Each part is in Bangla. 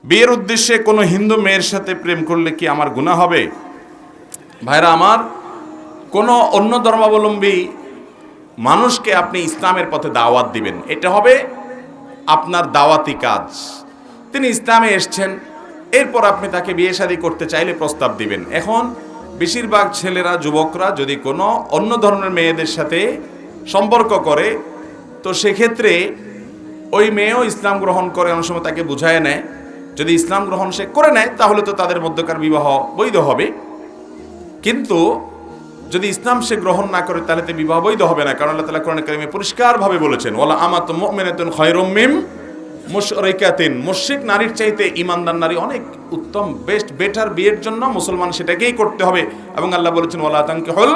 বিয়ের উদ্দেশ্যে কোনো হিন্দু মেয়ের সাথে প্রেম করলে কি আমার গুনাহ হবে? ভাইরা আমার, কোনো অন্য ধর্মাবলম্বী মানুষকে আপনি ইসলামের পথে দাওয়াত দিবেন, এটা হবে আপনার দাওয়াতি কাজ। তিনি ইসলামে এসছেন, এরপর আপনি তাকে বিয়ে শাদী করতে চাইলে প্রস্তাব দিবেন। এখন বেশিরভাগ ছেলেরা, যুবকরা যদি কোনো অন্য ধর্মের মেয়েদের সাথে সম্পর্ক করে, তো সেক্ষেত্রে ওই মেয়েও ইসলাম গ্রহণ করে, অনেক সময় তাকে বুঝায় নেয়। যদি ইসলাম গ্রহণ সে করে নেয় তাহলে তো তাদের মধ্যকার বিবাহ বৈধ হবে, কিন্তু যদি ইসলাম সে গ্রহণ না করে তাহলে তো বিবাহ বৈধ হবে না। কারণ আল্লাহ তাআলা কোরআনে কারিমে পরিষ্কারভাবে বলেছেন, ওয়ালা আমাতুম মুমিনাতুন খায়রুম মিন মুশরিকাতিন, মুশরিক নারীর চাইতে ঈমানদার নারী অনেক উত্তম, বেস্ট, বেটার। বিয়ের জন্য মুসলমান সেটাকেই করতে হবে। এবং আল্লাহ বলেছেন, ওয়ালা তানকিহুল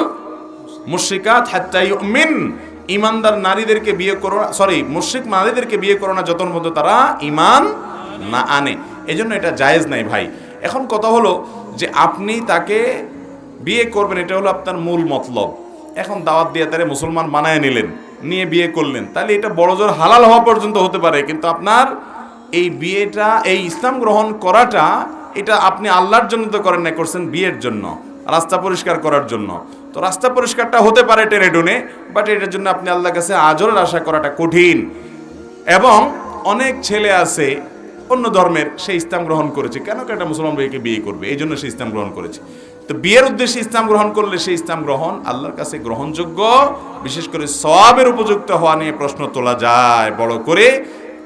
মুশরিকাত হাত্তা ইউমিন, ঈমানদার নারীদেরকে বিয়ে করো, মুশরিক নারীদেরকে বিয়ে করো না যতক্ষণ পর্যন্ত তারা ঈমান না আনে। এজন্য এটা জায়েজ নাই ভাই। এখন কথা হলো যে আপনি তাকে বিয়ে করবেন, এটা হলো আপনার মূল মতলব। এখন দাওয়াত দিয়ে তারে মুসলমান বানায় নিলেন, নিয়ে বিয়ে করলেন, তাহলে এটা বড়জোর হালাল হওয়া পর্যন্ত হতে পারে, কিন্তু আপনার এই বিয়েটা, এই ইসলাম গ্রহণ করাটা, এটা আপনি আল্লাহর জন্য তো করেন না, করছেন বিয়ের জন্য, রাস্তা পরিষ্কার করার জন্য। তো রাস্তা পরিষ্কারটা হতে পারে টেনে টুনে, বাট এটার জন্য আপনি আল্লাহর কাছে আজরের আশা করাটা কঠিন। এবং অনেক ছেলে আছে অন্য ধর্মের, সে ইসলাম গ্রহণ করেছে, কেন একটা মুসলমান মেয়েকে বিয়ে করবে, এই জন্য সে ইসলাম গ্রহণ করেছে। তো বিয়ের উদ্দেশ্যে ইসলাম গ্রহণ করলে সেই ইসলাম গ্রহণ আল্লাহর কাছে গ্রহণযোগ্য, বিশেষ করে সওয়াবের উপযুক্ত হওয়া নিয়ে প্রশ্ন তোলা যায় বড় করে।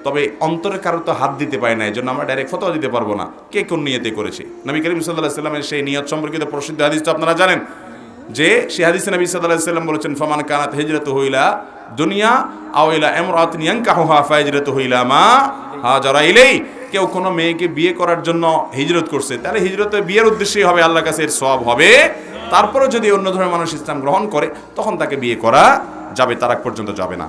তবে অন্তরে কারো তো হাত দিতে পারে না, এই জন্য আমরা ডাইরেক্ট ফতোয়া দিতে পারবো না কে কোন নিয়তে করেছে। নবী করিম সাল্লাল্লাহু আলাইহি ওয়াসাল্লামের সেই নিয়ত সম্পর্কিত প্রসিদ্ধ হাদিস তো আপনারা জানেন, যে সেই হাদিসে নবী সাল্লাল্লাহু আলাইহি ওয়াসাল্লাম বলেছেন, ফামান কানাত হিজরাতুহু ইলা দুনিয়া আও ইলা ইমরাতিন ইয়ানকাহুহা ফাহিজরাতুহু ইলা মা হাজারা ইলাই। কেউ কোনো মেয়েকে বিয়ে করার জন্য হিজরত করছে, তাহলে হিজরতে বিয়ের উদ্দেশ্যেই হবে, আল্লাহর কাছে এর সওয়াব হবে। তারপরে যদি অন্য ধরনের মানুষ ইসলাম গ্রহণ করে তখন তাকে বিয়ে করা যাবে, তার আগ পর্যন্ত যাবে না।